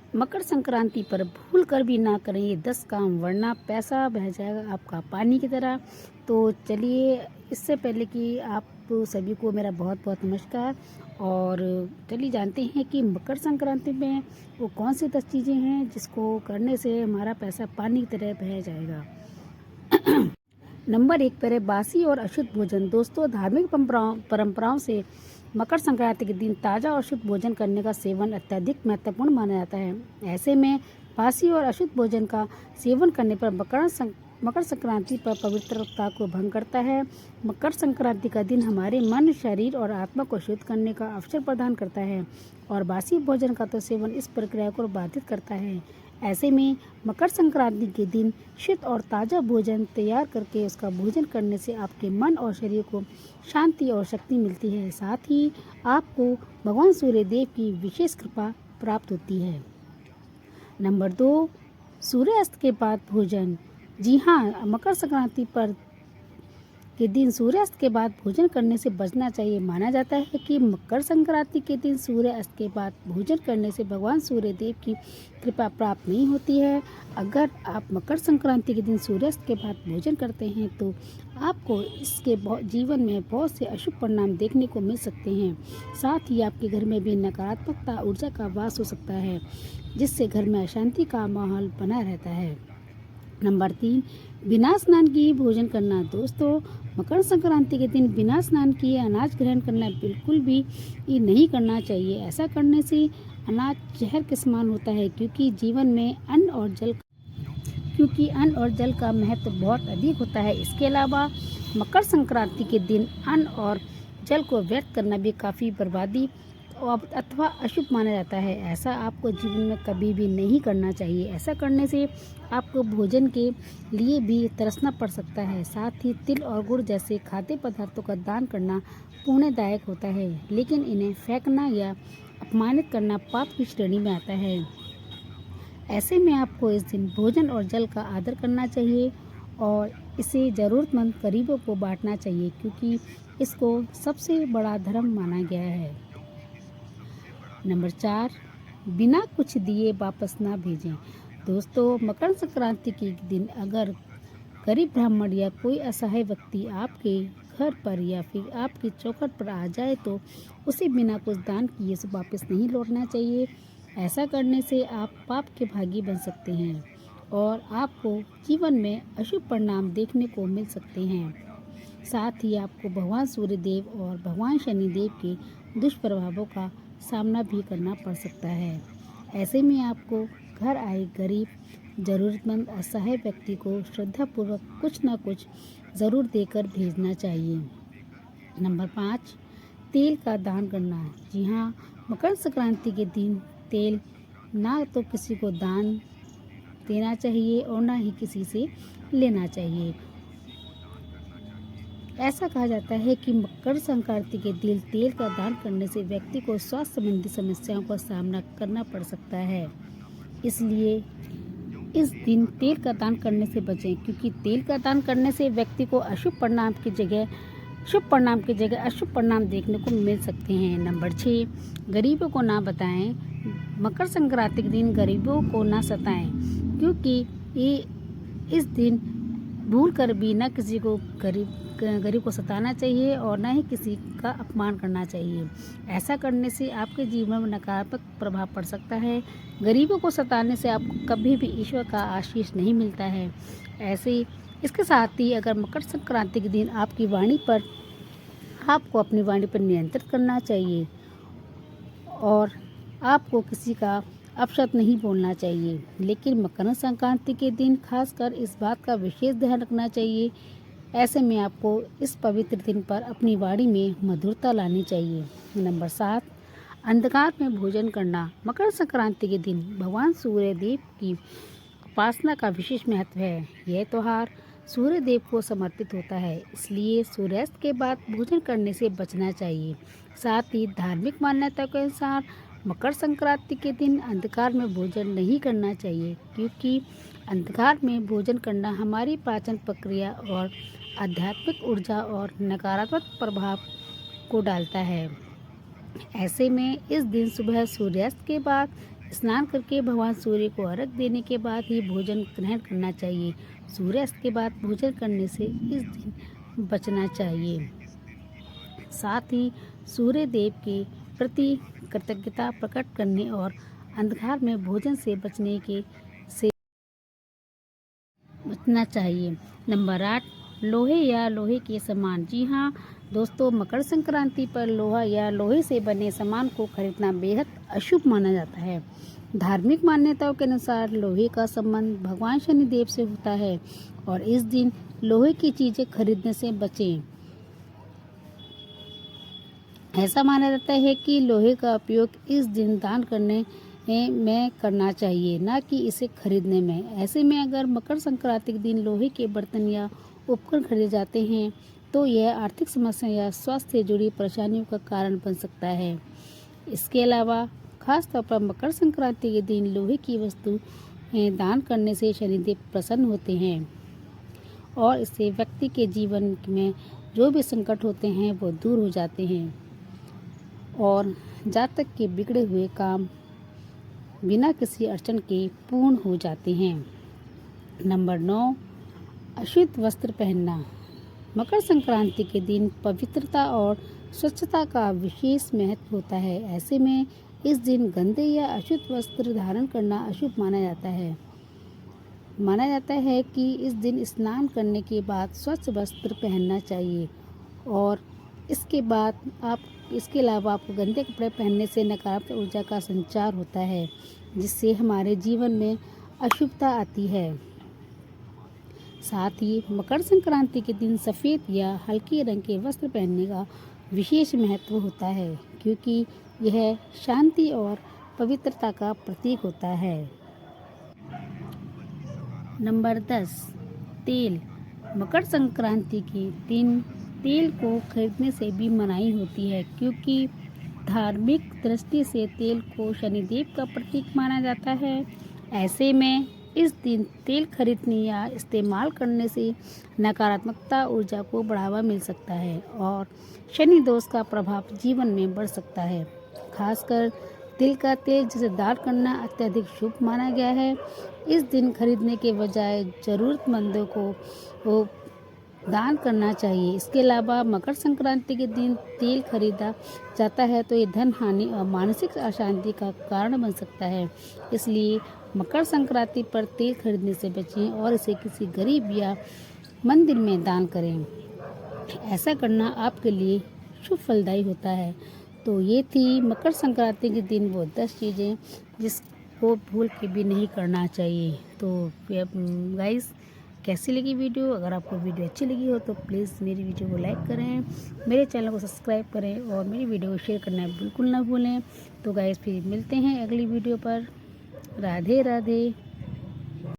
मकर संक्रांति पर भूल कर भी ना करें ये 10 काम, वरना पैसा बह जाएगा आपका पानी की तरह। तो चलिए, इससे पहले कि आप सभी को मेरा बहुत बहुत नमस्कार। और चलिए जानते हैं कि मकर संक्रांति में वो कौन सी 10 चीज़ें हैं जिसको करने से हमारा पैसा पानी की तरह बह जाएगा। नंबर 1 पर है बासी और अशुद्ध भोजन। दोस्तों, धार्मिक परंपराओं से मकर संक्रांति के दिन ताज़ा और शुद्ध भोजन करने का सेवन अत्यधिक महत्वपूर्ण माना जाता है। ऐसे में बासी और अशुद्ध भोजन का सेवन करने पर मकर संक्रांति पर पवित्रता को भंग करता है। मकर संक्रांति का दिन हमारे मन, शरीर और आत्मा को शुद्ध करने का अवसर प्रदान करता है और बासी भोजन का तो सेवन इस प्रक्रिया को बाधित करता है। ऐसे में मकर संक्रांति के दिन शुद्ध और ताज़ा भोजन तैयार करके उसका भोजन करने से आपके मन और शरीर को शांति और शक्ति मिलती है। साथ ही आपको भगवान सूर्य देव की विशेष कृपा प्राप्त होती है। नंबर 2, सूर्यास्त के बाद भोजन। जी हाँ, मकर संक्रांति पर के दिन सूर्यास्त के बाद भोजन करने से बचना चाहिए। माना जाता है कि मकर संक्रांति के दिन सूर्यास्त के बाद भोजन करने से भगवान सूर्य देव की कृपा प्राप्त नहीं होती है। अगर आप मकर संक्रांति के दिन सूर्यास्त के बाद भोजन करते हैं तो आपको इसके जीवन में बहुत से अशुभ परिणाम देखने को मिल सकते हैं। साथ ही आपके घर में भी नकारात्मकता ऊर्जा का वास हो सकता है, जिससे घर में अशांति का माहौल बना रहता है। नंबर 3, बिना स्नान किए भोजन करना। दोस्तों, मकर संक्रांति के दिन बिना स्नान किए अनाज ग्रहण करना बिल्कुल भी नहीं करना चाहिए। ऐसा करने से अनाज जहर के समान होता है, क्योंकि जीवन में अन्न और जल का महत्व बहुत अधिक होता है। इसके अलावा मकर संक्रांति के दिन अन्न और जल को व्यर्थ करना भी काफ़ी बर्बादी अथवा अशुभ माना जाता है। ऐसा आपको जीवन में कभी भी नहीं करना चाहिए। ऐसा करने से आपको भोजन के लिए भी तरसना पड़ सकता है। साथ ही तिल और गुड़ जैसे खाद्य पदार्थों का दान करना पुण्यदायक होता है, लेकिन इन्हें फेंकना या अपमानित करना पाप की श्रेणी में आता है। ऐसे में आपको इस दिन भोजन और जल का आदर करना चाहिए और इसे ज़रूरतमंद गरीबों को बांटना चाहिए, क्योंकि इसको सबसे बड़ा धर्म माना गया है। नंबर 4, बिना कुछ दिए वापस ना भेजें। दोस्तों, मकर संक्रांति के दिन अगर गरीब ब्राह्मण या कोई असहाय व्यक्ति आपके घर पर या फिर आपकी चौखट पर आ जाए तो उसे बिना कुछ दान किए से वापस नहीं लौटना चाहिए। ऐसा करने से आप पाप के भागी बन सकते हैं और आपको जीवन में अशुभ परिणाम देखने को मिल सकते हैं। साथ ही आपको भगवान सूर्य देव और भगवान शनि देव के दुष्प्रभावों का सामना भी करना पड़ सकता है। ऐसे में आपको घर आए गरीब, ज़रूरतमंद, असहाय व्यक्ति को श्रद्धापूर्वक कुछ न कुछ ज़रूर देकर भेजना चाहिए। नंबर 5, तेल का दान करना। जी हाँ, मकर संक्रांति के दिन तेल ना तो किसी को दान देना चाहिए और ना ही किसी से लेना चाहिए। ऐसा कहा जाता है कि मकर संक्रांति के दिन तेल का दान करने से व्यक्ति को स्वास्थ्य संबंधी समस्याओं का सामना करना पड़ सकता है। इसलिए इस दिन तेल का दान करने से बचें, क्योंकि तेल का दान करने से व्यक्ति को शुभ परिणाम की जगह अशुभ परिणाम देखने को मिल सकते हैं। नंबर 6, गरीबों को ना बताएं। मकर संक्रांति के दिन गरीबों को ना सताएं, क्योंकि ये इस दिन भूल कर भी ना किसी को गरीब को सताना चाहिए और ना ही किसी का अपमान करना चाहिए। ऐसा करने से आपके जीवन में नकारात्मक प्रभाव पड़ सकता है। गरीबों को सताने से आपको कभी भी ईश्वर का आशीष नहीं मिलता है। इसके साथ ही अगर मकर संक्रांति के दिन आपको अपनी वाणी पर नियंत्रित करना चाहिए और आपको किसी का अपशब्द नहीं बोलना चाहिए। लेकिन मकर संक्रांति के दिन खासकर इस बात का विशेष ध्यान रखना चाहिए। ऐसे में आपको इस पवित्र दिन पर अपनी वाणी में मधुरता लानी चाहिए। नंबर 7, अंधकार में भोजन करना। मकर संक्रांति के दिन भगवान सूर्य देव की उपासना का विशेष महत्व है। यह त्योहार सूर्य देव को समर्पित होता है, इसलिए सूर्यास्त के बाद भोजन करने से बचना चाहिए। साथ ही धार्मिक मान्यता के अनुसार मकर संक्रांति के दिन अंधकार में भोजन नहीं करना चाहिए, क्योंकि अंधकार में भोजन करना हमारी पाचन प्रक्रिया और आध्यात्मिक ऊर्जा और नकारात्मक प्रभाव को डालता है। ऐसे में इस दिन सुबह सूर्यास्त के बाद स्नान करके भगवान सूर्य को अर्घ्य देने के बाद ही भोजन ग्रहण करना चाहिए। सूर्यास्त के बाद भोजन करने से इस दिन बचना चाहिए। साथ ही सूर्य देव के प्रति कृतज्ञता प्रकट करने और अंधकार में भोजन से बचना चाहिए। नंबर 8, लोहे या लोहे के सामान। जी हाँ दोस्तों, मकर संक्रांति पर लोहा या लोहे से बने सामान को खरीदना बेहद अशुभ माना जाता है। धार्मिक मान्यताओं के अनुसार लोहे का संबंध भगवान शनिदेव से होता है और इस दिन लोहे की चीजें खरीदने से बचें। ऐसा माना जाता है कि लोहे का उपयोग इस दिन दान करने में करना चाहिए, न कि इसे खरीदने में। ऐसे में अगर मकर संक्रांति के दिन लोहे के बर्तन या उपकरण खरीदे जाते हैं तो यह आर्थिक समस्या या स्वास्थ्य से जुड़ी परेशानियों का कारण बन सकता है। इसके अलावा खास तौर पर मकर संक्रांति के दिन लोहे की वस्तु दान करने से शनिदेव प्रसन्न होते हैं और इससे व्यक्ति के जीवन में जो भी संकट होते हैं वो दूर हो जाते हैं और जातक के बिगड़े हुए काम बिना किसी अड़चन के पूर्ण हो जाते हैं। नंबर 9, अशुद्ध वस्त्र पहनना। मकर संक्रांति के दिन पवित्रता और स्वच्छता का विशेष महत्व होता है। ऐसे में इस दिन गंदे या अशुद्ध वस्त्र धारण करना अशुभ माना जाता है। माना जाता है कि इस दिन स्नान करने के बाद स्वच्छ वस्त्र पहनना चाहिए और इसके अलावा आपको गंदे कपड़े पहनने से नकारात्मक ऊर्जा का संचार होता है, जिससे हमारे जीवन में अशुभता आती है। साथ ही मकर संक्रांति के दिन सफ़ेद या हल्के रंग के वस्त्र पहनने का विशेष महत्व होता है, क्योंकि यह शांति और पवित्रता का प्रतीक होता है। नंबर 10, तेल। मकर संक्रांति के दिन तेल को खरीदने से भी मनाही होती है, क्योंकि धार्मिक दृष्टि से तेल को शनिदेव का प्रतीक माना जाता है। ऐसे में इस दिन तेल खरीदने या इस्तेमाल करने से नकारात्मकता ऊर्जा को बढ़ावा मिल सकता है और शनि दोष का प्रभाव जीवन में बढ़ सकता है। खासकर तिल का तेल जिसे दान करना अत्यधिक शुभ माना गया है। इस दिन खरीदने के बजाय ज़रूरतमंदों को दान करना चाहिए। इसके अलावा मकर संक्रांति के दिन तेल खरीदा जाता है तो ये धन हानि और मानसिक अशांति का कारण बन सकता है। इसलिए मकर संक्रांति पर तेल खरीदने से बचें और इसे किसी गरीब या मंदिर में दान करें। ऐसा करना आपके लिए शुभ फलदायी होता है। तो ये थी मकर संक्रांति के दिन वो 10 चीज़ें जिसको भूल के भी नहीं करना चाहिए। तो गाइस, कैसी लगी वीडियो? अगर आपको वीडियो अच्छी लगी हो तो प्लीज़ मेरी वीडियो को लाइक करें, मेरे चैनल को सब्सक्राइब करें और मेरी वीडियो को शेयर करना बिल्कुल ना भूलें। तो गाइस, फिर मिलते हैं अगली वीडियो पर। राधे राधे।